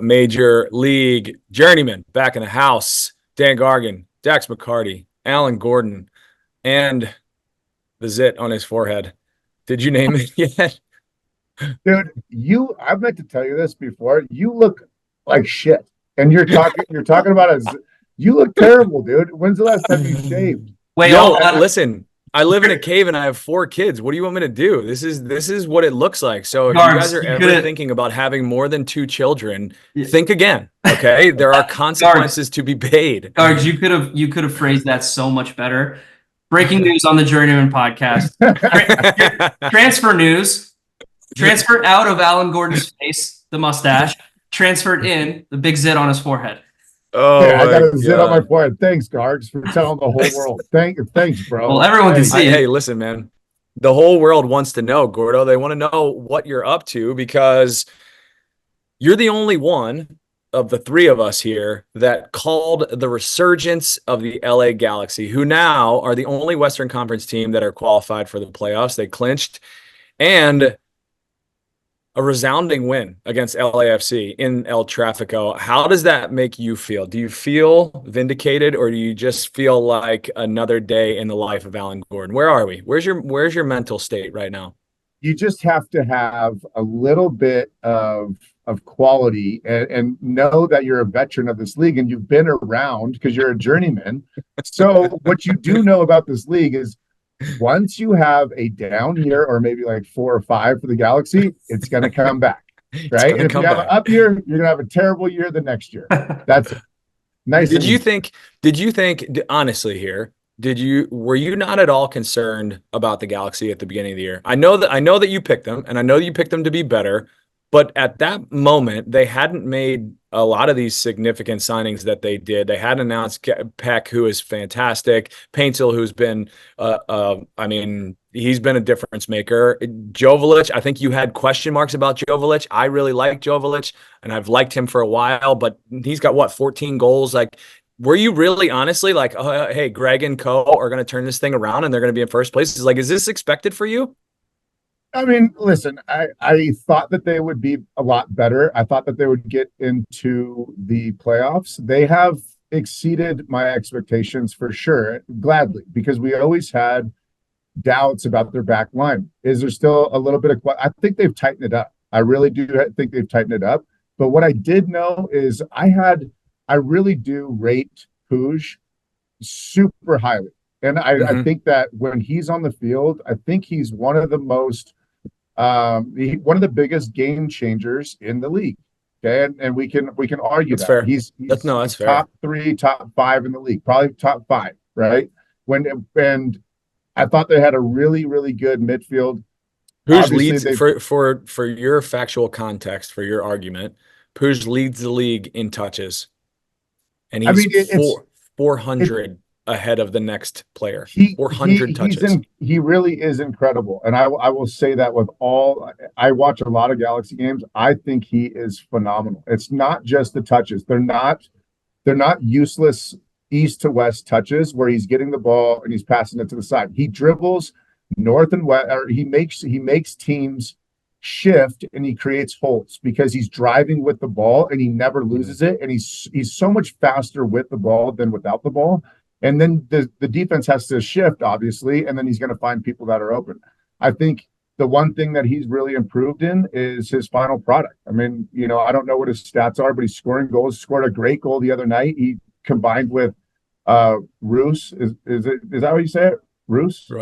Major League Journeymen back in the house. Dan Gargan, Dax McCarty, Alan Gordon, and the zit on his forehead. Did you name it yet? Dude, I've meant to tell you this before. You look like shit. And you're talking about you look terrible, dude. When's the last time you shaved? Wait, listen. I live in a cave and I have 4 kids. What do you want me to do? This is what it looks like. So if you guys are ever thinking about having more than 2 children, think again. Okay, there are consequences to be paid. Guards, you could have phrased that so much better. Breaking news on the Journeyman podcast. Transfer news. Transferred out of Alan Gordon's face, the mustache. Transferred in, the big zit on his forehead. Oh, yeah, I got a zit on my forehead. Thanks, Gargs, for telling the whole world. Thanks, bro. Well, everyone can see it. Hey, listen, man. The whole world wants to know, Gordo. They want to know what you're up to because you're the only one of the 3 of us here that called the resurgence of the LA Galaxy, who now are the only Western Conference team that are qualified for the playoffs. They clinched, and a resounding win against LAFC in El Tráfico. How does that make you feel? Do you feel vindicated, or do you just feel like another day in the life of Alan Gordon? Where are we? Where's your mental state right now? You just have to have a little bit of quality and know that you're a veteran of this league and you've been around because you're a journeyman. So what you do know about this league is once you have a down year or maybe like 4 or 5 for the Galaxy, it's going to come back, right? And if you have an up year, you're going to have a terrible year the next year. That's nice. Did you think, honestly here, were you not at all concerned about the Galaxy at the beginning of the year? I know that you picked them, and I know you picked them to be better, but at that moment, they hadn't made a lot of these significant signings that they did. They had announced Peck, who is fantastic. Paintsel, who's been, he's been a difference maker. Joveljic, I think you had question marks about Joveljic. I really like Joveljic, and I've liked him for a while, but he's got, 14 goals? Like, were you really honestly like, oh, hey, Greg and co are going to turn this thing around and they're going to be in first place? Like, is this expected for you? I mean, listen, I thought that they would be a lot better. I thought that they would get into the playoffs. They have exceeded my expectations for sure, gladly, because we always had doubts about their back line. Is there still a little bit of, I think they've tightened it up. I really do think they've tightened it up. But what I did know is I really do rate Puig super highly. And I think that when he's on the field, I think he's one of the one of the biggest game changers in the league. Okay. And we can argue that's fair. He's that's fair. Top 3, top 5 in the league, probably top 5, right? And I thought they had a really, really good midfield. Puig leads for your factual context, for your argument, Puig leads the league in touches. And he's 400 ahead of the next player. 400 touches. He really is incredible. And I will say that I watch a lot of Galaxy games. I think he is phenomenal. It's not just the touches. They're not useless east to west touches where he's getting the ball and he's passing it to the side. He dribbles north and west, or he makes teams shift and he creates holes because he's driving with the ball and he never loses it. And he's so much faster with the ball than without the ball. And then the defense has to shift, obviously, and then he's going to find people that are open. I think the one thing that he's really improved in is his final product. I mean, I don't know what his stats are, but he's scoring goals. He scored a great goal the other night. He combined with Royce. Is that how you say it? Royce.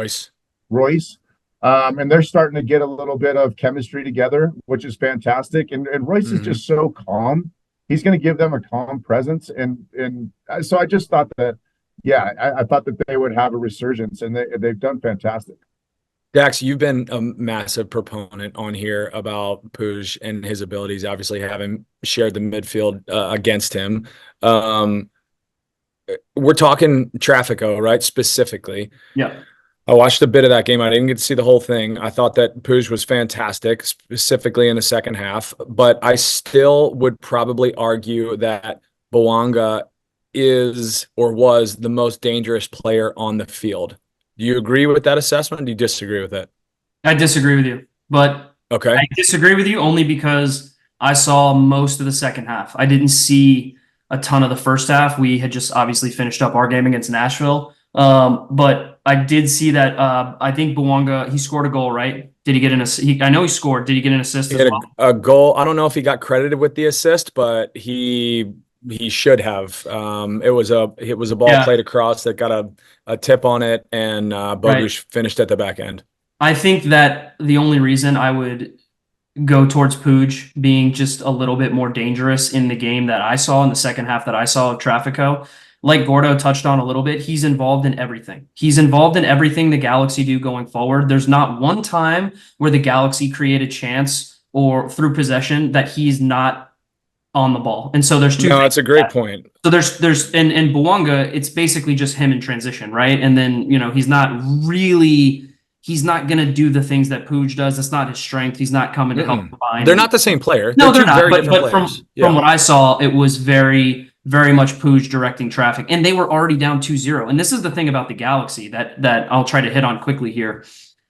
And they're starting to get a little bit of chemistry together, which is fantastic. And Royce is just so calm. He's going to give them a calm presence. And so I just thought that, I thought that they would have a resurgence, and they've done fantastic. Dax, you've been a massive proponent on here about Puig and his abilities, obviously having shared the midfield against him. We're talking Tráfico, right? Specifically. Yeah. I watched a bit of that game. I didn't get to see the whole thing. I thought that Puig was fantastic, specifically in the second half, but I still would probably argue that Bouanga is or was the most dangerous player on the field. Do you agree with that assessment? Do you disagree with it? I disagree with you, but okay. I disagree with you only because I saw most of the second half. I didn't see a ton of the first half. We had just obviously finished up our game against Nashville. But I did see that I think Bouanga, he scored a goal, right? Did he get an assist? I know he scored. Did he get an assist He as had well? a goal. I don't know if he got credited with the assist, but he should have. It was a ball Yeah, played across that got a tip on it, and right. Bogusz finished at the back end. I think that the only reason I would go towards Puig being just a little bit more dangerous in the game that I saw in the second half that I saw of Trafico. Like Gordo touched on a little bit, he's involved in everything. He's involved in everything the Galaxy do going forward. There's not one time where the Galaxy create a chance or through possession that he's not on the ball. And so there's two No, things. it's a great point. So there's and Bouanga, it's basically just him in transition, right? And then, he's not gonna do the things that Puig does. That's not his strength. He's not coming to help Mm-mm. combine. They're not the same player. No, They're they're two not. very But different but from players. from Yeah. what I saw, it was very, very much Puig directing traffic. And they were already down 2-0. And this is the thing about the Galaxy that I'll try to hit on quickly here.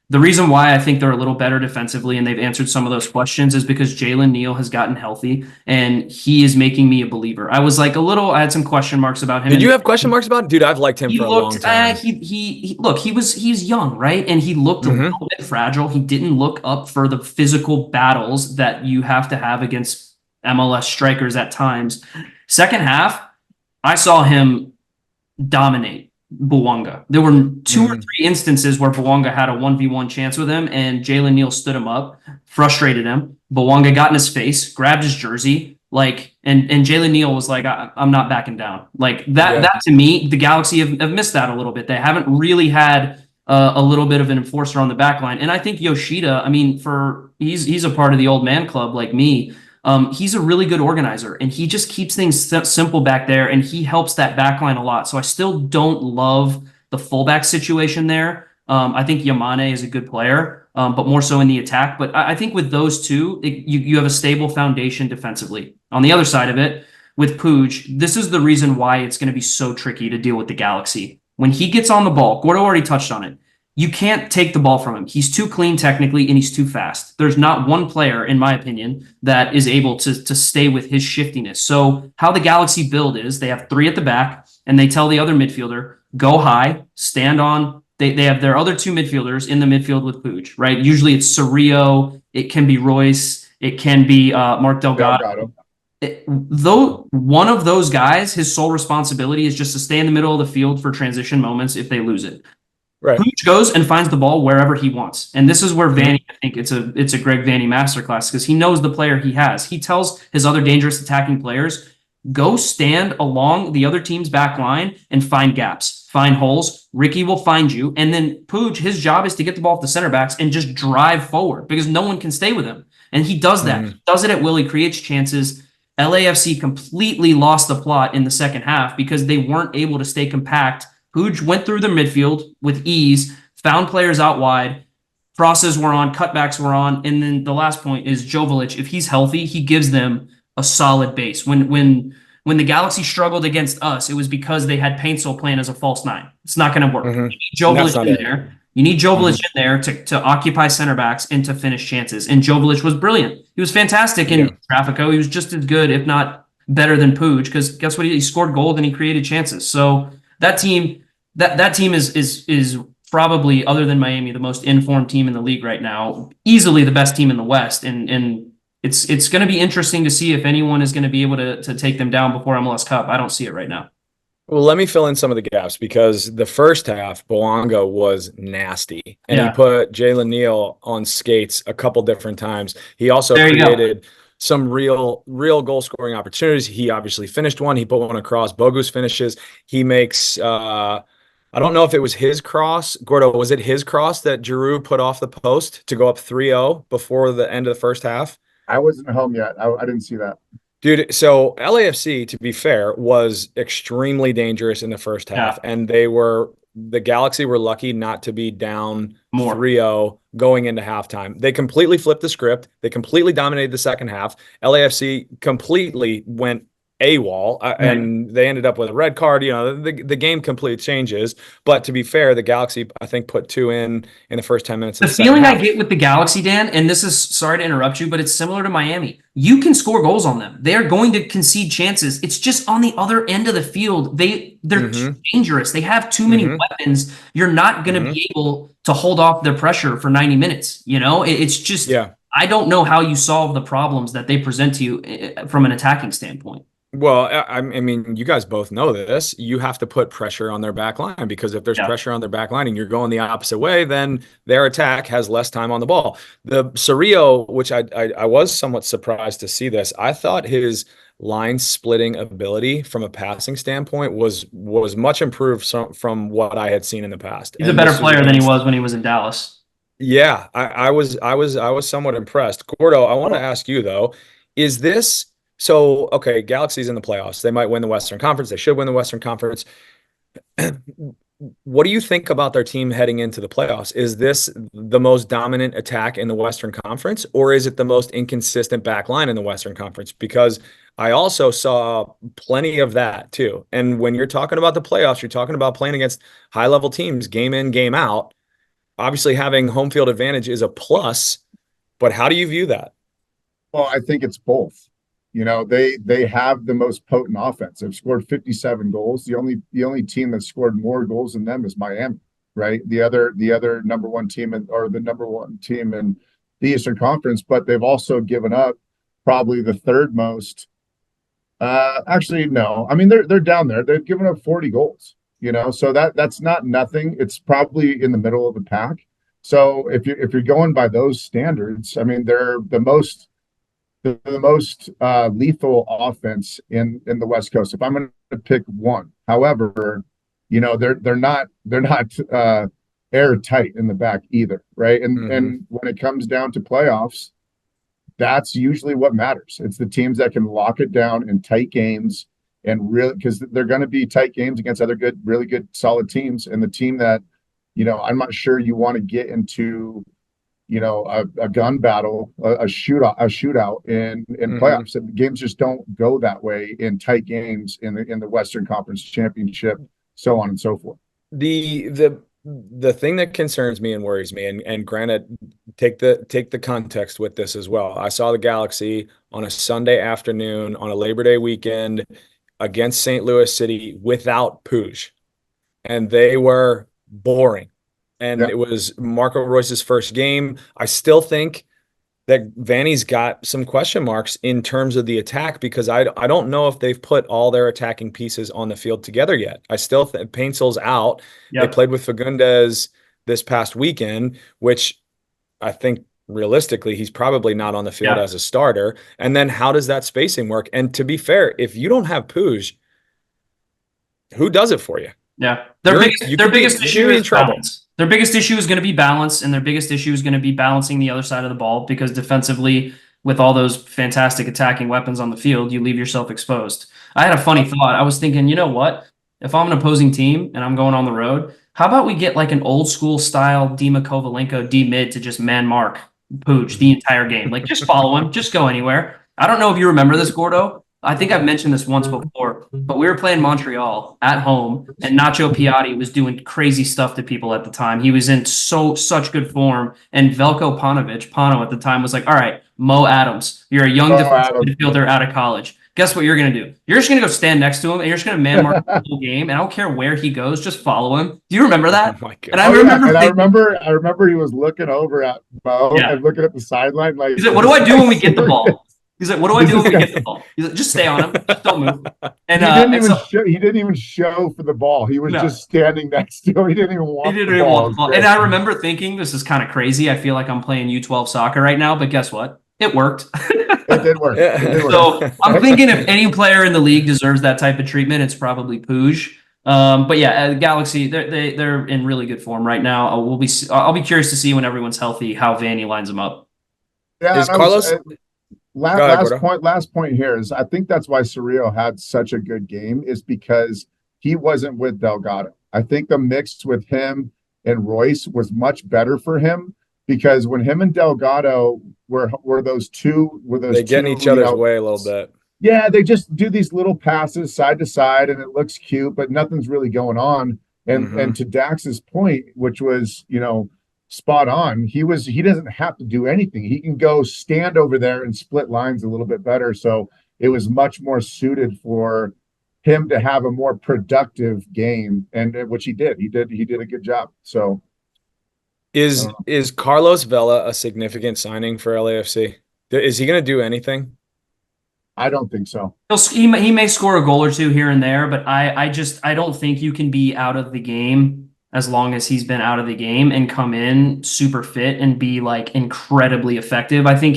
The reason why I think they're a little better defensively and they've answered some of those questions is because Jalen Neal has gotten healthy and he is making me a believer. I had some question marks about him. Did you have question marks about it? Dude, I've liked him He for a long looked, time. he's young, right? And he looked a Mhm. little bit fragile. He didn't look up for the physical battles that you have to have against MLS strikers at times. Second half, I saw him dominate Bouanga. There were two or Mhm. three instances where Bouanga had a 1v1 chance with him, and Jalen Neal stood him up, frustrated him. Bouanga got in his face, grabbed his jersey, and Jalen Neal was like, I'm not backing down. Like that, Yeah. that to me, the Galaxy have missed that a little bit. They haven't really had a little bit of an enforcer on the back line. And I think Yoshida, I mean, he's a part of the old man club like me. He's a really good organizer and he just keeps things simple back there and he helps that back line a lot. So I still don't love the fullback situation there. I think Yamane is a good player, but more so in the attack. But I think with those two, you have a stable foundation defensively. On the other side of it, with Puig, this is the reason why it's going to be so tricky to deal with the Galaxy. When he gets on the ball, Gordo already touched on it. You can't take the ball from him. He's too clean technically and he's too fast. There's not one player, in my opinion, that is able to stay with his shiftiness. So how the Galaxy build is they have three at the back and they tell the other midfielder, go high, stand on. They have their other two midfielders in the midfield with Puig, right? Usually it's Cerrillo, it can be Royce, it can be Mark Delgado. Though one of those guys, his sole responsibility is just to stay in the middle of the field for transition moments if they lose it. Right. Puig goes and finds the ball wherever he wants. And this is where Vanny, I think it's a Greg Vanny masterclass because he knows the player he has. He tells his other dangerous attacking players, go stand along the other team's back line and find gaps, find holes. Ricky will find you. And then Puig, his job is to get the ball off the center backs and just drive forward because no one can stay with him. And he does that. He does it at will. He creates chances. LAFC completely lost the plot in the second half because they weren't able to stay compact. Puig went through the midfield with ease, found players out wide, crosses were on, cutbacks were on, and then the last point is Joveljic. If he's healthy, he gives them a solid base. When the Galaxy struggled against us, it was because they had Paintsel playing as a false nine. It's not going to work. You need Joveljic in there. You need Joveljic in there to occupy center backs and to finish chances. And Joveljic was brilliant. He was fantastic in Trafico. He was just as good, if not better than Puig, because guess what? He scored goals and he created chances. So that team is probably, other than Miami, the most informed team in the league right now. Easily the best team in the West, and it's going to be interesting to see if anyone is going to be able to take them down before MLS Cup. I don't see it right now. Well, let me fill in some of the gaps because the first half, Bouanga was nasty. And he put Jalen Neal on skates a couple different times. He also created some real goal-scoring opportunities. He obviously finished one. He put one across. Bogusz finishes. He makes I don't know if it was his cross. Gordo, was it his cross that Giroux put off the post to go up 3-0 before the end of the first half? I wasn't home yet. I didn't see that. Dude, so LAFC, to be fair, was extremely dangerous in the first half, and the Galaxy were lucky not to be down 3-0 going into halftime. They completely flipped the script. They completely dominated the second half. LAFC completely went AWOL, and they ended up with a red card. The game completely changes. But to be fair, the Galaxy, I think, put 2 in the first 10 minutes of The the second feeling I half. get with the Galaxy, Dan, and this is, sorry to interrupt you, but it's similar to Miami. You can score goals on them. They're going to concede chances. It's just on the other end of the field. They're too dangerous. They have too many weapons. You're not going to be able to hold off their pressure for 90 minutes. It's just, I don't know how you solve the problems that they present to you from an attacking standpoint. Well, I mean, you guys both know this. You have to put pressure on their back line, because if there's pressure on their back line and you're going the opposite way, then their attack has less time on the ball. The Cerrillo, which I was somewhat surprised to see this, I thought his line splitting ability from a passing standpoint was much improved from what I had seen in the past. He's a better player than he was when he was in Dallas. Yeah, I was somewhat impressed. Gordo, I want to ask you though, is this so? Okay, Galaxy's in the playoffs. They might win the Western Conference. They should win the Western Conference. What do you think about their team heading into the playoffs? Is this the most dominant attack in the Western Conference, or is it the most inconsistent back line in the Western Conference? Because I also saw plenty of that too. And when you're talking about the playoffs, you're talking about playing against high-level teams, game in, game out. Obviously, having home field advantage is a plus, but how do you view that? Well, I think it's both. They have the most potent offense. They've scored 57 goals. The only team that scored more goals than them is Miami, right? The other number one team the number one team in the Eastern Conference, but they've also given up probably the third most. Actually, no. I mean, they're down there. They've given up 40 goals. So that's not nothing. It's probably in the middle of the pack. So if you're going by those standards, I mean, they're the most lethal offense in the West Coast. If I'm going to pick one, however, they're not airtight in the back either, right? And when it comes down to playoffs, that's usually what matters. It's the teams that can lock it down in tight games, and really, because they're going to be tight games against other really good, solid teams. And the team that, I'm not sure you want to get into, a gun battle, a shootout in playoffs. Games just don't go that way in tight games in the Western Conference Championship, so on and so forth. The thing that concerns me and worries me, and granted, take the context with this as well. I saw the Galaxy on a Sunday afternoon on a Labor Day weekend against St. Louis City without Puig, and they were boring. And it was Marco Royce's first game. I still think that Vanny's got some question marks in terms of the attack, because I don't know if they've put all their attacking pieces on the field together yet. I still think Painsel's out. They played with Fagundes this past weekend, which I think realistically he's probably not on the field as a starter. And then how does that spacing work? And to be fair, if you don't have Puig, who does it for you? Yeah, their biggest issue is balance. Their biggest issue is going to be balance, and their biggest issue is going to be balancing the other side of the ball, because defensively, with all those fantastic attacking weapons on the field, you leave yourself exposed. I had a funny thought. I was thinking, you know what? If I'm an opposing team and I'm going on the road, how about we get like an old school style Dima Kovalenko D mid to just man mark Puig the entire game? Like, just follow him, just go anywhere. I don't know if you remember this, Gordo. I think I've mentioned this once before, but we were playing Montreal at home, and Nacho Piatti was doing crazy stuff to people at the time. He was in such good form, and Veljko Pano at the time was like, all right, Mo Adams, you're a young defensive midfielder out of college. Guess what you're going to do? You're just going to go stand next to him, and you're just going to man mark the whole game, and I don't care where he goes, just follow him. Do you remember that? Oh my God. And I remember he was looking over at Mo and looking at the sideline like, he's like, what do I do when we get the ball? He's like, what do I do when we get the ball? He's like, just stay on him. Just don't move. And he didn't even show for the ball. He was just standing next to him. He didn't even want the ball. And I remember thinking, this is kind of crazy. I feel like I'm playing U12 soccer right now, but guess what? It worked. It did work. So I'm thinking if any player in the league deserves that type of treatment, it's probably Puig. But yeah, Galaxy, they're in really good form right now. I'll be curious to see when everyone's healthy how Vanny lines them up. Yeah, is Carlos? Last point here is I think that's why Cerrillo had such a good game, is because he wasn't with Delgado. I think the mix with him and Royce was much better for him, because when him and Delgado were those two, they get in each other's way a little bit. Yeah, they just do these little passes side to side, and it looks cute, but nothing's really going on. And to Dax's point, which was, spot on, he doesn't have to do anything. He can go stand over there and split lines a little bit better. So it was much more suited for him to have a more productive game, and which he did. He did a good job. So Is Carlos Vela a significant signing for LAFC? Is he going to do anything? I don't think so. He may score a goal or two here and there, but I don't think you can be out of the game as long as he's been out of the game and come in super fit and be like incredibly effective. I think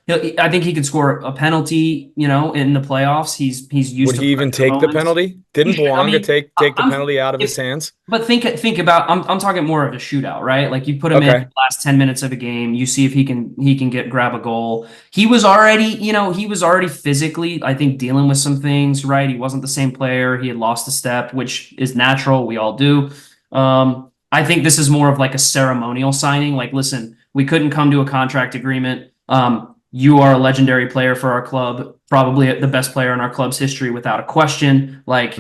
I think he could score a penalty, in the playoffs. He's used Would to he even take the moments. penalty? Didn't Bouanga take the penalty out of his hands? But think about I'm talking more of a shootout, right? Like you put him in the last 10 minutes of a game, you see if he can grab a goal. He was already physically, I think, dealing with some things, right? He wasn't the same player. He had lost a step, which is natural. We all do. I think this is more of like a ceremonial signing. Like, listen, we couldn't come to a contract agreement. You are a legendary player for our club, probably the best player in our club's history without a question. Like,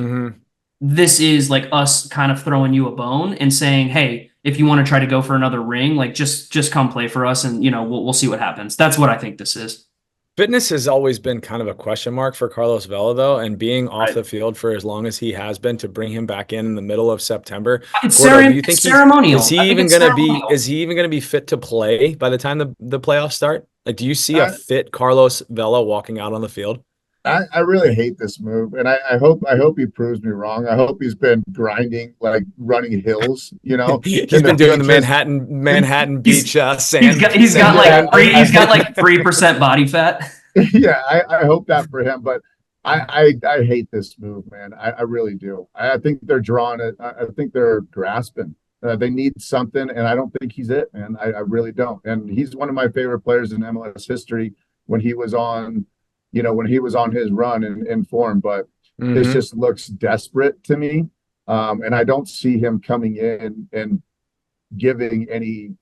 this is like us kind of throwing you a bone and saying, hey, if you want to try to go for another ring, like just come play for us, and we'll see what happens. That's what I think this is. Fitness has always been kind of a question mark for Carlos Vela, though, and being off the field for as long as he has been, to bring him back in the middle of September. Gordo, do you think ceremonial. Is he even going to be fit to play by the time the playoffs start? Like, do you see a fit Carlos Vela walking out on the field? I really hate this move, and I hope he proves me wrong. I hope he's been grinding, like running hills. He's been doing the Manhattan Beach sand. He's got like 3% body fat. Yeah, I hope that for him, but I hate this move, man. I really do. I think they're drawing it. I think they're grasping. They need something, and I don't think he's it, man. I really don't. And he's one of my favorite players in MLS history when he was on. When he was on his run in form, but this just looks desperate to me. And I don't see him coming in and giving any,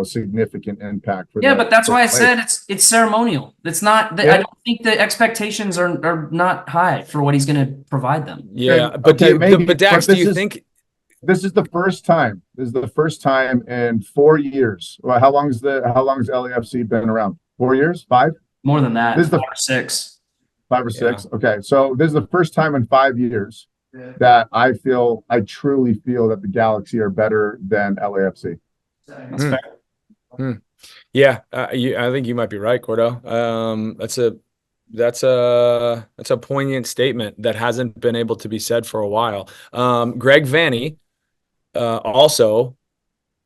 significant impact for but that's why I said it's ceremonial. It's not I don't think the expectations are not high for what he's going to provide them. Yeah, but Dax, do you think this is the first time? This is the first time in 4 years. Well, how long has LAFC been around? 4 years? 5? More than that. This is 5 or 6. 5 or 6. Yeah. Okay. So this is the first time in 5 years that I truly feel that the Galaxy are better than LAFC. That's fair. Yeah. I think you might be right, Gordo. That's a poignant statement that hasn't been able to be said for a while. Greg Vanney, also,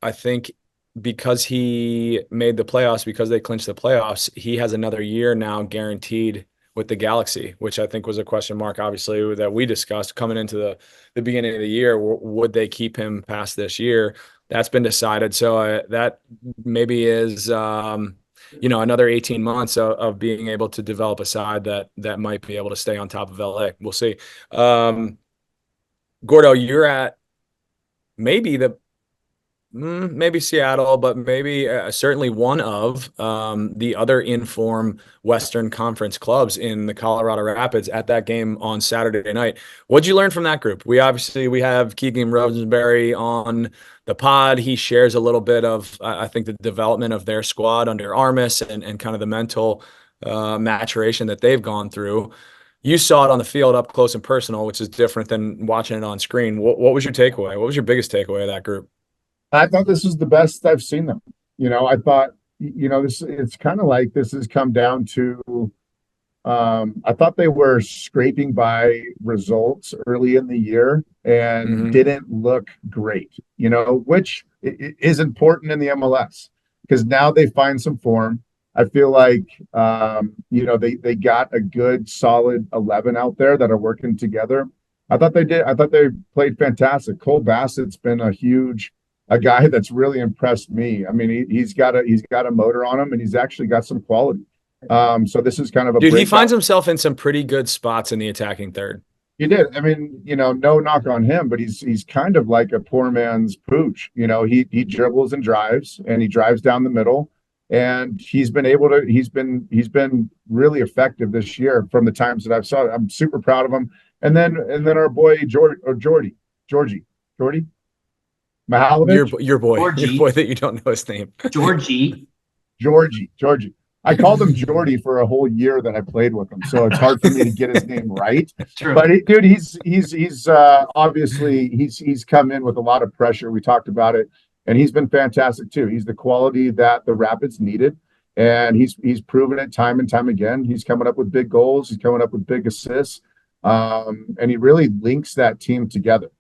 I think, because he made the playoffs, because they clinched the playoffs, he has another year now guaranteed with the Galaxy, which I think was a question mark, obviously, that we discussed coming into the beginning of the year. Would they keep him past this year? That's been decided. So that maybe is, another 18 months of being able to develop a side that might be able to stay on top of LA. We'll see. Gordo, you're at maybe Seattle, but maybe certainly one of the other in-form Western Conference clubs in the Colorado Rapids at that game on Saturday night. What'd you learn from that group? We have Keegan Rosenberry on the pod. He shares a little bit of, I think, the development of their squad under Armis and kind of the mental maturation that they've gone through. You saw it on the field up close and personal, which is different than watching it on screen. What was your takeaway? What was your biggest takeaway of that group? I thought this was the best I've seen them. I thought, it's kind of like this has come down to, I thought they were scraping by results early in the year and didn't look great, which is important in the MLS because now they find some form. I feel like, they got a good solid 11 out there that are working together. I thought they did. I thought they played fantastic. Cole Bassett's been a guy that's really impressed me. I mean, he's got a motor on him, and he's actually got some quality. So this is kind of a dude. He finds himself in some pretty good spots in the attacking third. He did. I mean, no knock on him, but he's kind of like a poor man's Puig. He dribbles and drives, and he drives down the middle. and he's been really effective this year from the times that I've saw it. I'm super proud of him. And then our boy Georgie Mihalovic. Your boy Georgie. that you don't know his name. Georgie. I called him Jordy for a whole year that I played with him, so it's hard for me to get his name right. True. But dude, he's obviously he's come in with a lot of pressure. We talked about it, and he's been fantastic too. He's the quality that the Rapids needed, and he's proven it time and time again. He's coming up with big goals. He's coming up with big assists, and he really links that team together.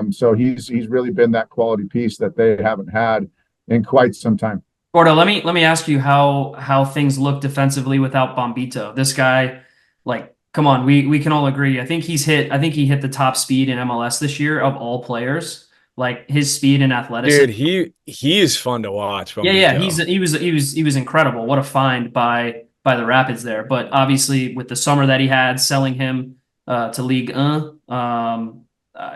So he's really been that quality piece that they haven't had in quite some time. Gordo, let me ask you how things look defensively without Bombito. This guy, like, come on, we can all agree. I think he hit the top speed in MLS this year of all players. Like his speed and athleticism. Dude, he is fun to watch. Yeah, he was incredible. What a find by the Rapids there. But obviously with the summer that he had, selling him to League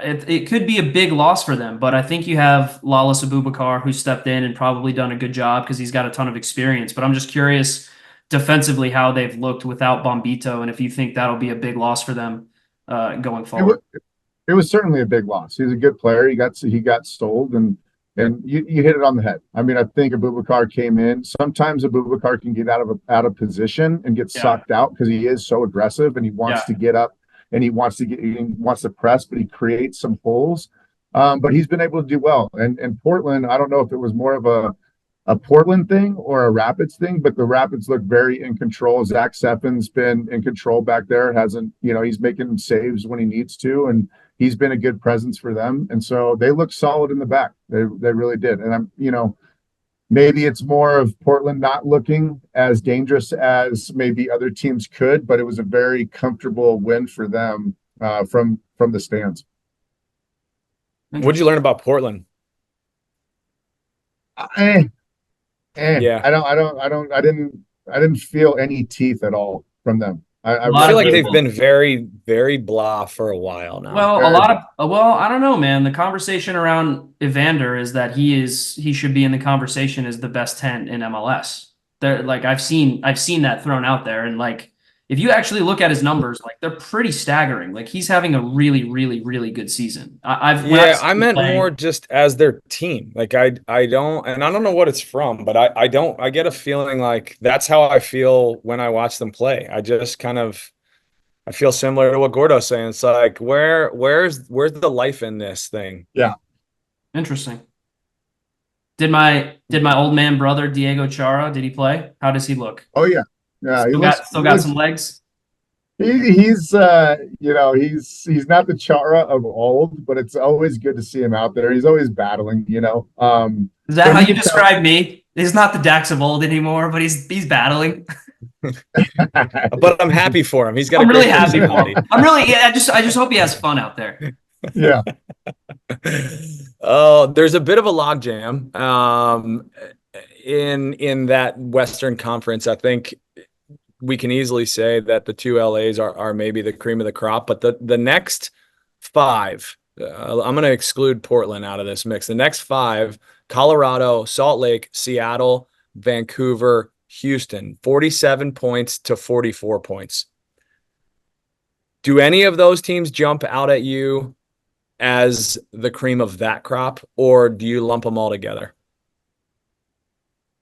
it could be a big loss for them, but I think you have Lawless Abubakar who stepped in and probably done a good job because he's got a ton of experience. But I'm just curious defensively how they've looked without Bombito, and if you think that'll be a big loss for them going forward. It was certainly a big loss. He's a good player. He got sold, and you hit it on the head. I mean, I think Abubakar came in. Sometimes Abubakar can get out of position and get sucked out because he is so aggressive and he wants to get up. And he wants to press, but he creates some holes. But he's been able to do well. And Portland, I don't know if it was more of a Portland thing or a Rapids thing, but the Rapids look very in control. Zach Seffin's been in control back there. He's making saves when he needs to, and he's been a good presence for them. And so they look solid in the back. They really did. And maybe it's more of Portland not looking as dangerous as maybe other teams could, but it was a very comfortable win for them from the stands. What did you learn about Portland? Yeah. I didn't feel any teeth at all from them. I feel like they've been very, very blah for a while now. Well, I don't know, man. The conversation around Evander is that he should be in the conversation as the best 10 in MLS. I've seen that thrown out there, and like if you actually look at his numbers, like they're pretty staggering. Like he's having a really, really, really good season. I meant more just as their team. Like I don't know what it's from, but I get a feeling like that's how I feel when I watch them play. I just I feel similar to what Gordo's saying. It's like where's the life in this thing? Yeah. Interesting. Did my old man brother Diego Chara, did he play? How does he look? Oh yeah. Yeah, still got some legs. He's not the Chara of old, but it's always good to see him out there. He's always battling, Is that how you describe me? He's not the Dax of old anymore, but he's battling. But I'm happy for him. He's got. I'm really happy for him. I just hope he has fun out there. Yeah. Oh, there's a bit of a logjam in that Western Conference. I think we can easily say that the two LAs are maybe the cream of the crop, but the next five, I'm going to exclude Portland out of this mix. The next five: Colorado, Salt Lake, Seattle, Vancouver, Houston, 47 points to 44 points. Do any of those teams jump out at you as the cream of that crop, or do you lump them all together?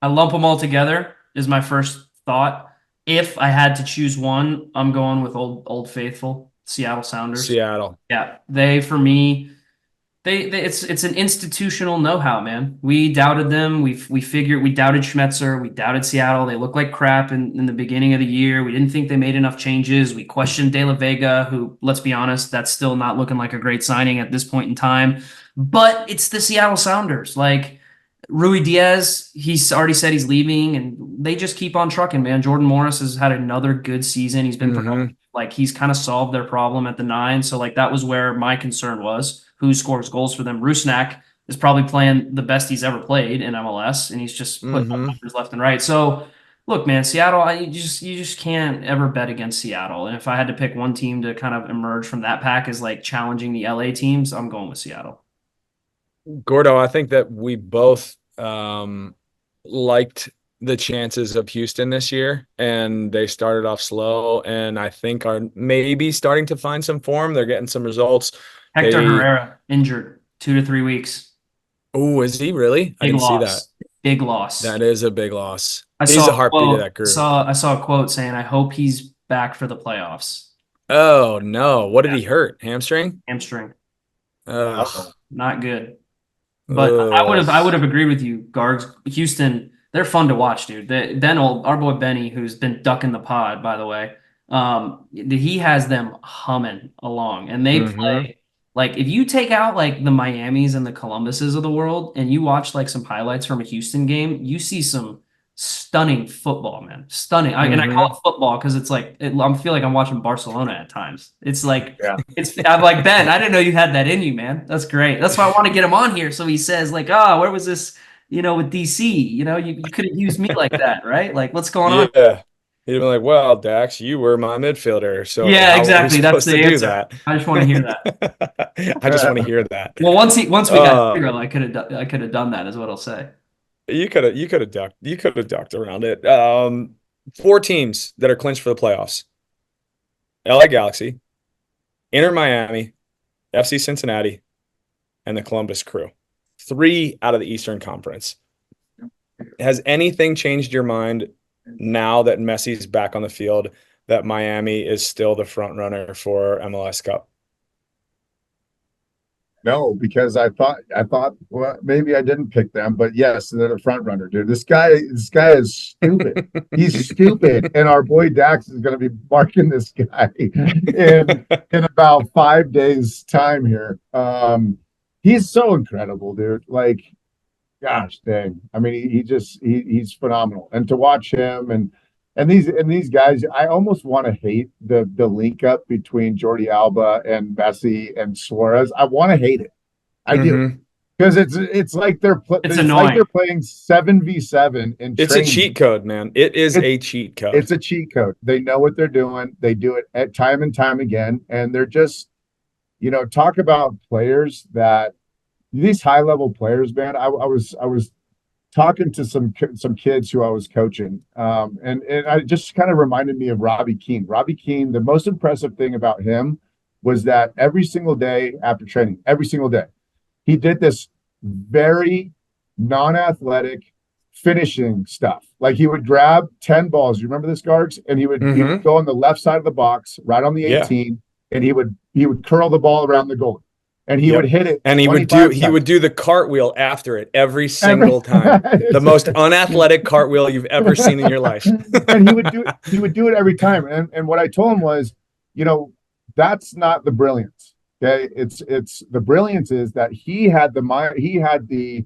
I lump them all together is my first thought. If I had to choose one, I'm going with old faithful Seattle Sounders. Seattle. Yeah, for me, it's an institutional know-how, man. We doubted them. We doubted Schmetzer. We doubted Seattle. They looked like crap in the beginning of the year. We didn't think they made enough changes. We questioned De La Vega, who, let's be honest, that's still not looking like a great signing at this point in time. But it's the Seattle Sounders. Like Rui Diaz, he's already said he's leaving, and they just keep on trucking, man. Jordan Morris has had another good season. He's been productive. Like he's kind of solved their problem at the 9. So like that was where my concern was. Who scores goals for them? Rusnak is probably playing the best he's ever played in MLS, and he's just putting up numbers left and right. So, look, man, Seattle, you just can't ever bet against Seattle. And if I had to pick one team to kind of emerge from that pack as like challenging the LA teams, I'm going with Seattle. Gordo, I think that we both liked the chances of Houston this year, and they started off slow, and I think are maybe starting to find some form. They're getting some results. Hector Herrera injured 2 to 3 weeks. Oh, is he really? I Big didn't see that. loss. Big loss. That is a big loss. I He's saw the a heartbeat of quote. that group. I saw a quote saying, "I hope he's back for the playoffs." Oh no! What did Yeah. he hurt? Hamstring? Hamstring. Ugh. Not good. But Ugh. I would have agreed with you, Gargs. Houston, they're fun to watch, dude. Our boy Benny, who's been ducking the pod, by the way, he has them humming along, and they Mm-hmm. play like if you take out like the Miamis and the Columbuses of the world, and you watch like some highlights from a Houston game, you see some stunning football, man. Stunning. And I call Mm-hmm. it football because it's like I feel like I'm watching Barcelona at times. It's like Yeah. I'm like, Ben, I didn't know you had that in you, man. That's great. That's why I want to get him on here. So he says, like, where was this, with DC? You could have used me like that, right? Like, what's going on? Yeah. He'd have been like, well, Dax, you were my midfielder, so Yeah, how were we exactly. That's supposed the to do answer. that? I just want to hear that. I just want to hear that. Well, once we got Uh, zero, I could have done that, is what I'll say. you could have ducked around it. Four teams that are clinched for the playoffs: LA Galaxy, Inter Miami, FC Cincinnati, and the Columbus Crew. Three out of the Eastern Conference. Has anything changed your mind now that Messi's back on the field, that Miami is still the front runner for MLS Cup? No, because I thought well maybe I didn't pick them, but yes, they're the front runner, dude. This guy is stupid. He's stupid, and our boy Dax is going to be marking this guy in about 5 days time here. He's so incredible, dude. Like, gosh dang. I mean, he's phenomenal, and to watch him and these guys, I almost want to hate the link up between Jordi Alba and Messi and Suarez. I want to hate it. I do Mm-hmm. because it's like It's it's like annoying. they're playing 7v7 in It's a training. cheat code, man. It is It's a cheat code. it's a cheat code. They know what they're doing. They do it at time and time again, and they're just talk about players that these high level players, man. I was talking to some kids who I was coaching, and I just kind of reminded me of Robbie Keane. Robbie Keane, the most impressive thing about him was that every single day after training, every single day, he did this very non-athletic finishing stuff. Like he would grab 10 balls. You remember this, Gargs? And he would Mm-hmm. go on the left side of the box, right on the Yeah. 18, and he would curl the ball around the goal. And he would Yep. hit it And he would 25 times. do the cartwheel after it every Every single time. The most unathletic cartwheel you've ever seen in your life. and he would do it every time. And what I told him was, that's not the brilliance. Okay, it's the brilliance is that he had the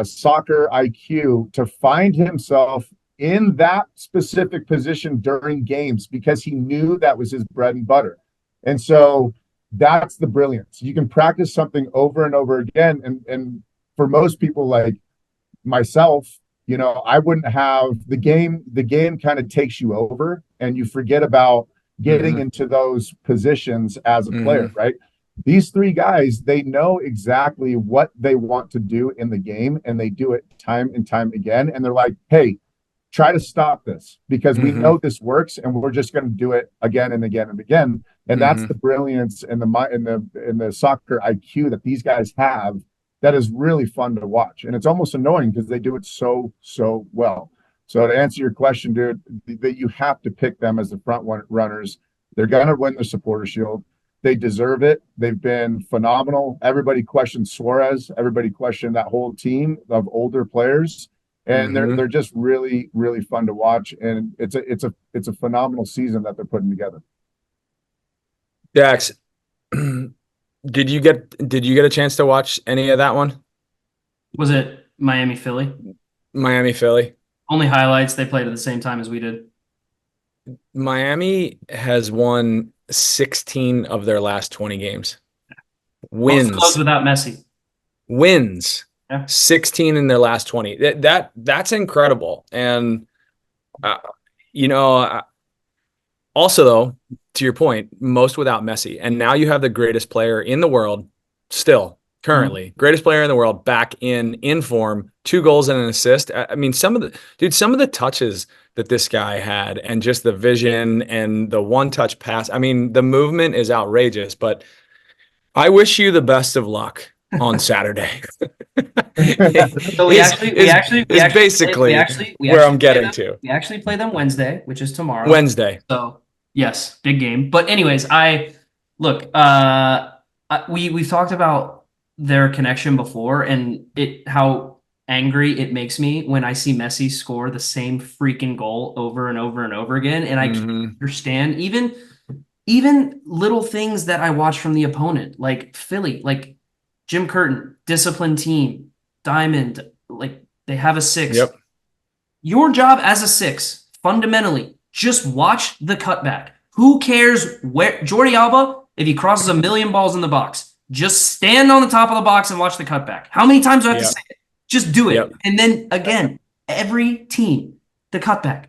soccer IQ to find himself in that specific position during games because he knew that was his bread and butter. And so that's the brilliance. You can practice something over and over again. And for most people like myself, I wouldn't have the game kind of takes you over and you forget about getting Mm-hmm. into those positions as a player, Mm-hmm. right? These three guys, they know exactly what they want to do in the game and they do it time and time again. And they're like, hey, try to stop this because we Mm-hmm. know this works and we're just going to do it again and again and again. And that's Mm-hmm. the brilliance and the soccer IQ that these guys have that is really fun to watch. And it's almost annoying because they do it so well. So to answer your question, dude, that you have to pick them as the front runners. They're going to win the supporter shield. They deserve it. They've been phenomenal. Everybody questioned Suarez. Everybody questioned that whole team of older players, and they're Mm-hmm. they're just really really fun to watch. And it's a phenomenal season that they're putting together. Dax, did you get a chance to watch any of that one? Was it Miami, Philly? Miami, Philly. Only highlights. They played at the same time as we did. Miami has won 16 of their last 20 games. Most of those Wins. without Messi. Wins. Yeah. 16 in their last 20. That's incredible. And uh, you know, uh, also though, to your point, most without Messi. And now you have the greatest player in the world still currently greatest player in the world, back in form, 2 goals and an assist. I mean, some of the touches that this guy had, and just the vision and the one-touch pass. I mean, the movement is outrageous, but I wish you the best of luck on Saturday. So is basically where I'm getting to. We actually play them Wednesday, which is tomorrow. Wednesday. So yes, big game. But anyways, we've talked about their connection before, and how angry it makes me when I see Messi score the same freaking goal over and over and over again, and I can't understand even little things that I watch from the opponent, like Philly, like Jim Curtin, disciplined team, Diamond, like they have a 6. Yep. Your job as a 6, fundamentally, just watch the cutback. Who cares where Jordi Alba, if he crosses a million balls in the box, just stand on the top of the box and watch the cutback. How many times do I have to say it? Just do it. Yep. And then again, every team, the cutback,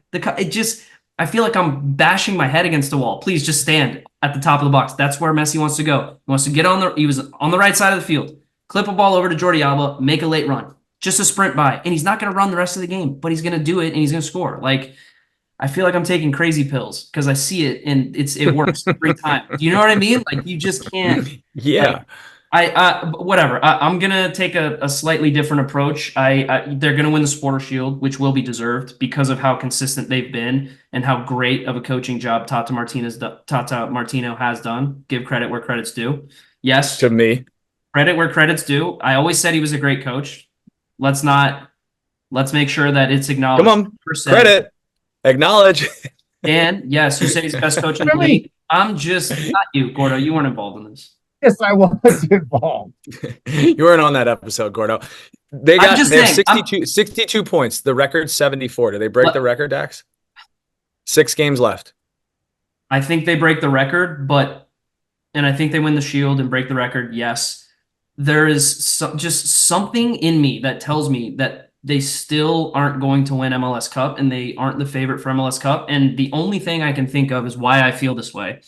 I feel like I'm bashing my head against the wall. Please just stand at the top of the box. That's where Messi wants to go. He wants to get he was on the right side of the field, clip a ball over to Jordi Alba, make a late run, just a sprint by. And he's not going to run the rest of the game, but he's going to do it and he's going to score. Like, I feel like I'm taking crazy pills because I see it and it works every time. Do you know what I mean? Like, you just can't. Yeah. Whatever. I'm gonna take a slightly different approach. They're gonna win the Supporter Shield, which will be deserved because of how consistent they've been and how great of a coaching job Tata Martino has done. Give credit where credit's due. Yes, to me, credit where credit's due. I always said he was a great coach. Let's make sure that it's acknowledged. Come on, 100%. Credit, acknowledge. And yes, you say he's the best coach in the league. I'm just not you, Gordo. You weren't involved in this. Yes, I was involved. You weren't on that episode, Gordo. They have 62 points. The record's 74. Do they break the record, Dax? 6 games left. I think they break the record, and I think they win the Shield and break the record, yes. There is just something in me that tells me that they still aren't going to win MLS Cup, and they aren't the favorite for MLS Cup. And the only thing I can think of is why I feel this way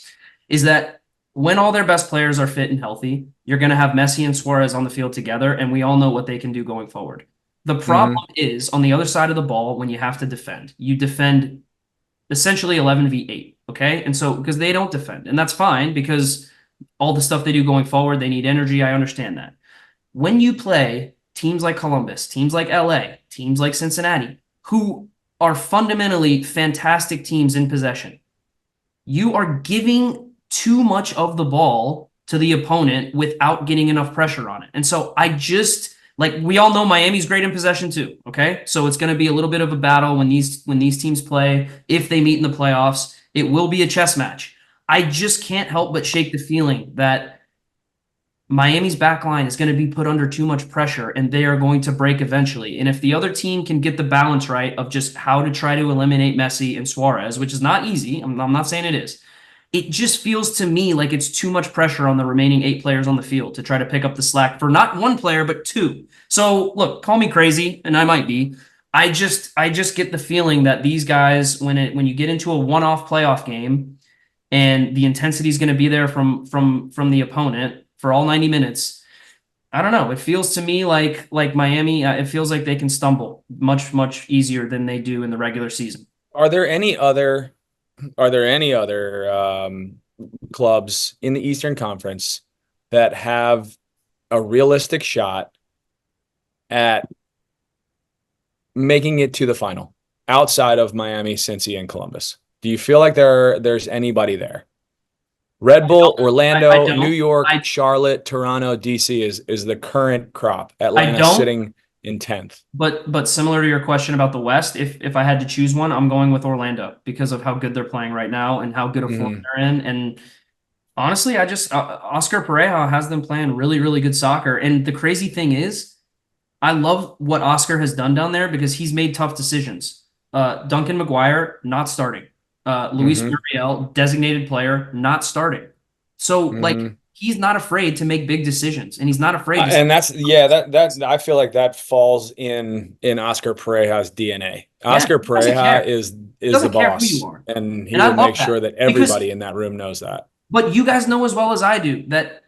is that when all their best players are fit and healthy, you're going to have Messi and Suarez on the field together, and we all know what they can do going forward. The problem is on the other side of the ball when you have to defend. You defend essentially 11v8, okay? And so because they don't defend, and that's fine because all the stuff they do going forward, they need energy. I understand that. When you play teams like Columbus, teams like LA, teams like Cincinnati, who are fundamentally fantastic teams in possession, you are giving too much of the ball to the opponent without getting enough pressure on it. And so we all know Miami's great in possession too, okay? So it's going to be a little bit of a battle when these teams play. If they meet in the playoffs, it will be a chess match. I just can't help but shake the feeling that Miami's back line is going to be put under too much pressure and they are going to break eventually. And if the other team can get the balance right of just how to try to eliminate Messi and Suarez, which is not easy, I'm not saying it is, it just feels to me like it's too much pressure on the remaining 8 players on the field to try to pick up the slack for not 1 player, but 2. So look, call me crazy, and I might be. I just get the feeling that these guys, when you get into a one-off playoff game and the intensity is going to be there from the opponent for all 90 minutes, I don't know. It feels to me like Miami, it feels like they can stumble much, much easier than they do in the regular season. Are there any other clubs in the Eastern Conference that have a realistic shot at making it to the final outside of Miami, Cincy, and Columbus? Do you feel like there's anybody there? Red Bull, Orlando, New York, Charlotte, Toronto, DC is the current crop. Atlanta sitting in 10th. But similar to your question about the West, if I had to choose one, I'm going with Orlando because of how good they're playing right now and how good a form they're in. And honestly, I just Oscar Pereja has them playing really, really good soccer. And the crazy thing is, I love what Oscar has done down there because he's made tough decisions. Duncan McGuire, not starting. Luis Muriel, designated player, not starting. So he's not afraid to make big decisions, and he's not afraid. And that's I feel like that falls in Oscar Pereja's DNA. Yeah, Oscar Pereja is the boss, and he will make sure that everybody in that room knows that. But you guys know as well as I do that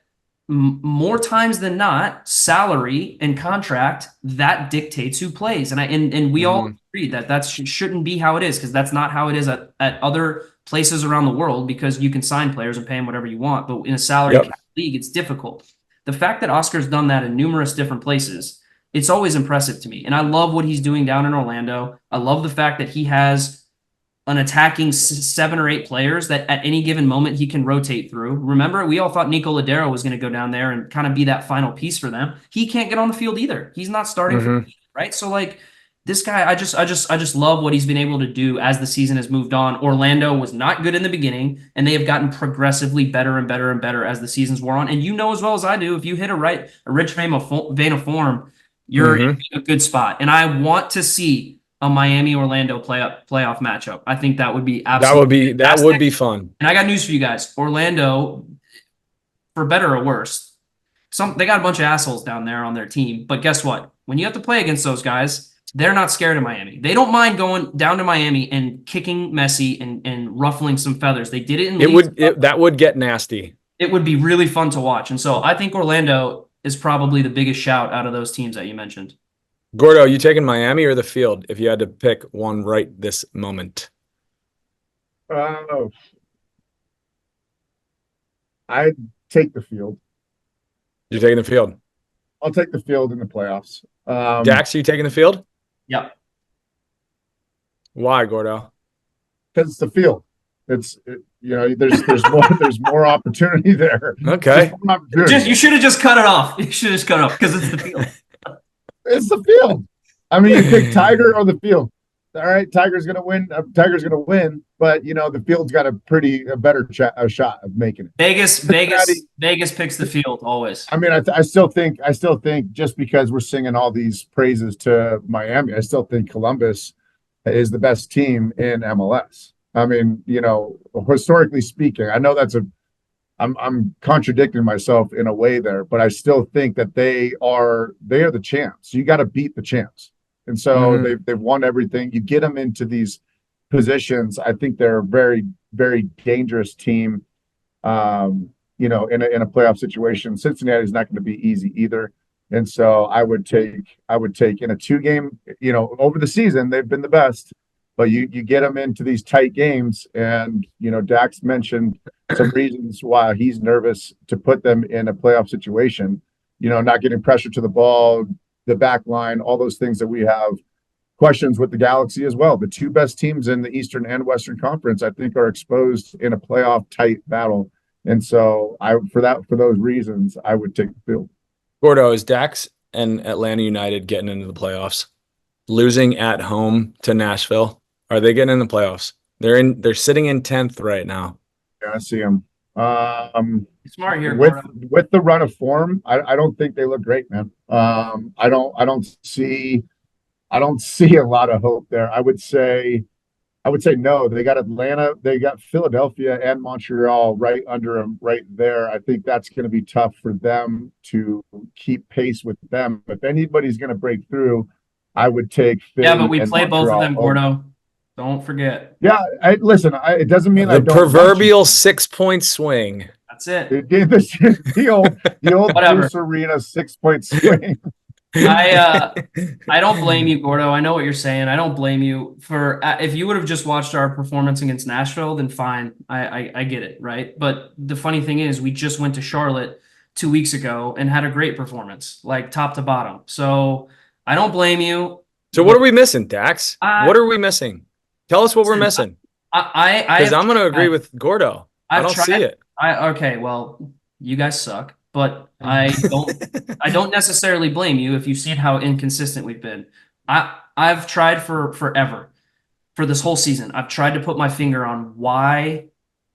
more times than not, salary and contract that dictates who plays, and we all agree that shouldn't be how it is, because that's not how it is at other places around the world, because you can sign players and pay them whatever you want, but in a salary cap league, it's difficult. The fact that Oscar's done that in numerous different places, it's always impressive to me, and I love what he's doing down in Orlando. I love the fact that he has an attacking 7 or 8 players that at any given moment he can rotate through. Remember, we all thought Nico Ladero was going to go down there and kind of be that final piece for them. He can't get on the field either. He's not starting for the team, right? So like this guy, I just love what he's been able to do as the season has moved on. Orlando was not good in the beginning, and they have gotten progressively better and better and better as the seasons wore on. And you know as well as I do, if you hit a rich vein of form, you're in a good spot. And I want to see a Miami-Orlando playoff matchup. I think that would be absolutely that would be fun. And I got news for you guys. Orlando, for better or worse, they got a bunch of assholes down there on their team. But guess what? When you have to play against those guys, they're not scared of Miami. They don't mind going down to Miami and kicking Messi and ruffling some feathers. They did it in that would get nasty. It would be really fun to watch. And so I think Orlando is probably the biggest shout out of those teams that you mentioned. Gordo, you taking Miami or the field if you had to pick one right this moment? I'd take the field. You're taking the field? I'll take the field in the playoffs. Dax, are you taking the field? Yep. Why, Gordo? Because it's the field. There's more opportunity there. Okay. You should have just cut it off. You should have just cut it off because it's the field. It's the field. I mean, you pick Tiger or the field. All right, Tiger's gonna win. Tiger's gonna win, but the field's got a better shot of making it. Vegas picks the field always. I mean, I still think just because we're singing all these praises to Miami, I still think Columbus is the best team in MLS. I mean, historically speaking, I know I'm contradicting myself in a way there, but I still think that they are the champs. You got to beat the champs. And so they've won everything. You get them into these positions. I think they're a very, very dangerous team. In a playoff situation. Cincinnati is not going to be easy either. And so I would take in a 2-game, over the season, they've been the best, but you get them into these tight games. And, Dax mentioned some reasons why he's nervous to put them in a playoff situation, not getting pressure to the ball, the back line, all those things that we have questions with the Galaxy as well. The 2 best teams in the Eastern and Western Conference, I think, are exposed in a playoff tight battle. And so for those reasons, I would take the field. Gordo, is Dax and Atlanta United getting into the playoffs? Losing at home to Nashville. Are they getting in the playoffs? They're sitting in 10th right now. Yeah, I see them. Smart here. With the run of form, I don't think they look great, man. I don't see a lot of hope there. I would say no. They got Atlanta, they got Philadelphia and Montreal right under them, right there. I think that's going to be tough for them to keep pace with them. If anybody's going to break through, I would take Philly. Yeah, but we play both of them, Gordo. Don't forget. Yeah, it doesn't mean the proverbial 6-point swing. That's it. The old Bruce Arena 6-point swing. I don't blame you, Gordo. I know what you're saying. I don't blame you for if you would have just watched our performance against Nashville, then fine. I get it, right? But the funny thing is, we just went to Charlotte 2 weeks ago and had a great performance, like top to bottom. So I don't blame you. So what are we missing, Dax? What are we missing? Tell us what we're missing. Because I'm going to agree with Gordo. I don't see it. Okay, well, you guys suck, but I don't necessarily blame you if you've seen how inconsistent we've been. I've tried forever, for this whole season. I've tried to put my finger on why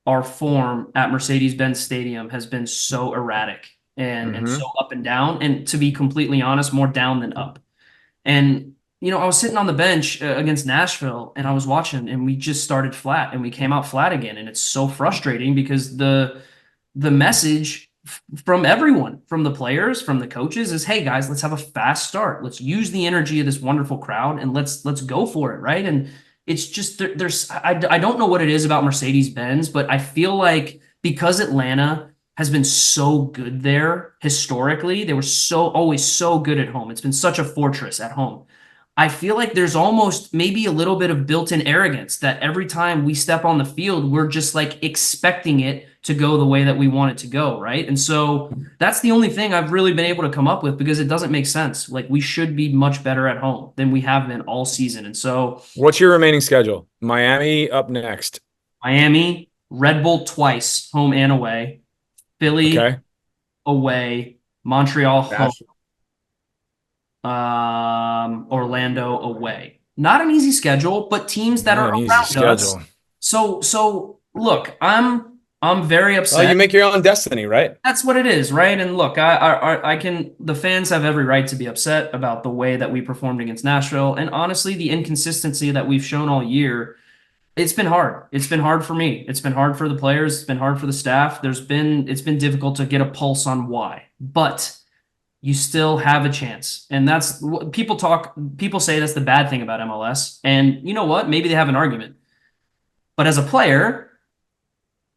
our form at Mercedes-Benz Stadium has been so erratic and so up and down, and to be completely honest, more down than up. And I was sitting on the bench against Nashville, and I was watching, and we just started flat, and we came out flat again. And it's so frustrating because the message from everyone, from the players, from the coaches, is, hey guys, let's have a fast start. Let's use the energy of this wonderful crowd, and let's go for it, right? And it's just I don't know what it is about Mercedes-Benz, but I feel like because Atlanta has been so good there historically. They were always so good at home. It's been such a fortress at home. I feel like there's almost maybe a little bit of built-in arrogance that every time we step on the field, we're just like expecting it to go the way that we want it to go, right? And so that's the only thing I've really been able to come up with, because it doesn't make sense. Like, we should be much better at home than we have been all season. And so What's your remaining schedule? Miami up next. Miami, Red Bull twice, home and away. Philly Okay. away, Montreal home, Nashville. Orlando away. Not an easy schedule, but teams that Not are an easy around us. schedule. So look, I'm very upset. Well, you make your own destiny, right? That's what it is, right? And look, I can. The fans have every right to be upset about the way that we performed against Nashville, and honestly, the inconsistency that we've shown all year. It's been hard. It's been hard for me. It's been hard for the players. It's been hard for the staff. It's been difficult to get a pulse on why, but you still have a chance. And that's what people say that's the bad thing about MLS. And you know what? Maybe they have an argument. But as a player,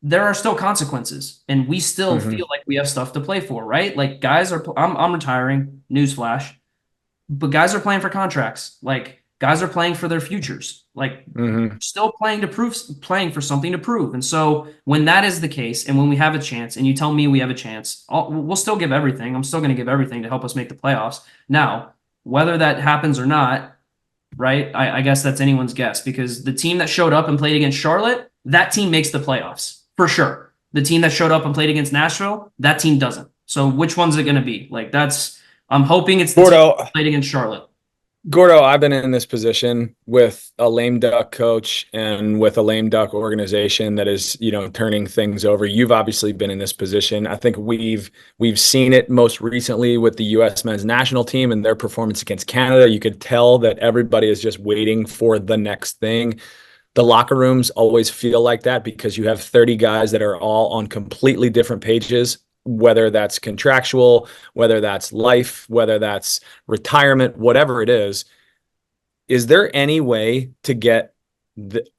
there are still consequences, and we still feel like we have stuff to play for, right? Like, guys are, I'm retiring, newsflash, but guys are playing for contracts. Like, guys are playing for their futures. Like, still playing for something to prove. And so when that is the case, and when we have a chance, and you tell me we have a chance, we'll still give everything. I'm still going to give everything to help us make the playoffs. Now, whether that happens or not, right? I guess that's anyone's guess, because the team that showed up and played against Charlotte, that team makes the playoffs for sure. The team that showed up and played against Nashville, that team doesn't. So which one's it going to be? Like, I'm hoping it's the team that played against Charlotte. Gordo, I've been in this position with a lame duck coach and with a lame duck organization that is, turning things over. You've obviously been in this position. I think we've seen it most recently with the U.S. men's national team and their performance against Canada. You could tell that everybody is just waiting for the next thing. The locker rooms always feel like that because you have 30 guys that are all on completely different pages, whether that's contractual, whether that's life, whether that's retirement, whatever it is. Is there any way to get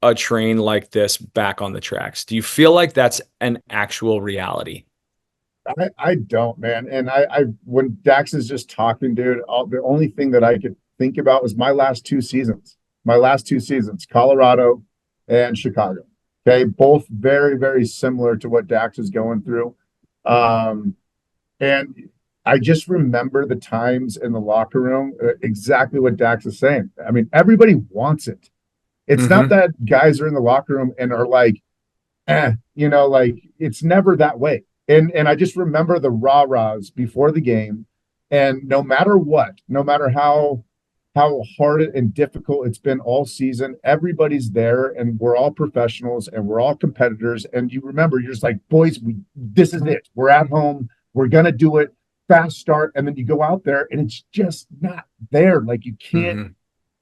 a train like this back on the tracks? Do you feel like that's an actual reality? I don't, man. And I when Dax is just talking, dude, the only thing that I could think about was my last two seasons. Colorado and Chicago. Okay, both very, very similar to what Dax is going through. And I just remember the times in the locker room, exactly what Dax is saying. I mean, everybody wants it. It's not that guys are in the locker room and are like, like, it's never that way. And I just remember the rah-rahs before the game. And no matter what, no matter how hard and difficult it's been all season, everybody's there, and we're all professionals and we're all competitors. And you remember, you're just like, boys, this is it. We're at home. We're going to do it. Fast start. And then you go out there and it's just not there. Like, you can't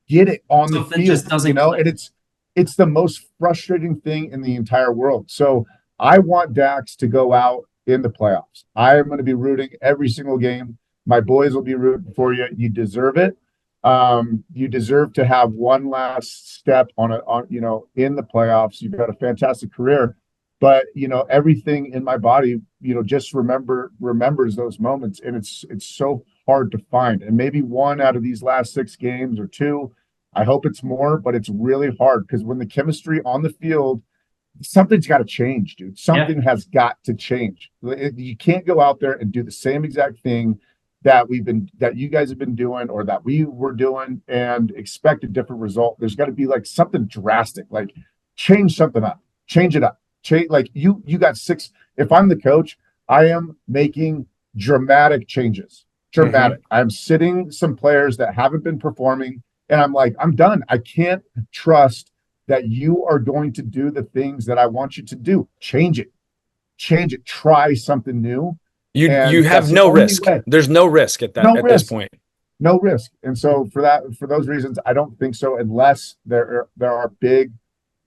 get it on the field, just doesn't click. And it's the most frustrating thing in the entire world. So I want Dax to go out in the playoffs. I am going to be rooting every single game. My boys will be rooting for you. You deserve it. You deserve to have one last step in the playoffs. You've got a fantastic career, but everything in my body, just remembers those moments, and it's so hard to find. And maybe one out of these last 6 games or 2, I hope it's more, but it's really hard because when the chemistry on the field, something's got to change, dude. Something has got to change. You can't go out there and do the same exact thing that you guys have been doing, or that we were doing, and expect a different result. There's got to be like something drastic, like change something up, change it up. Like you got 6. If I'm the coach, I am making dramatic changes. I'm sitting some players that haven't been performing, and I'm like, I'm done. I can't trust that you are going to do the things that I want you to do. Change it. Try something new. You have no risk. There's no risk at this point. No risk. And so for those reasons, I don't think so, unless there are big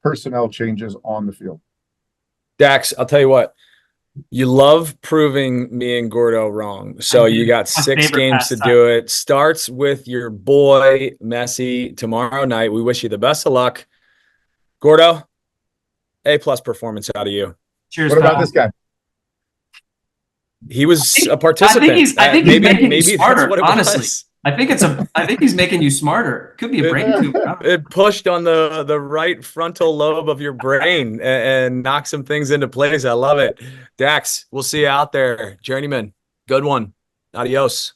personnel changes on the field. Dax, I'll tell you what. You love proving me and Gordo wrong. So you got 6 games to do it. Starts with your boy Messi tomorrow night. We wish you the best of luck. Gordo, A+ performance out of you. Cheers. What about this guy? He was a participant. I think he's making you that's smarter, what it honestly. was. I think he's making you smarter. Could be a brain tumor. It pushed on the right frontal lobe of your brain and knocked some things into place. I love it. Dax, we'll see you out there. Journeyman, good one. Adios.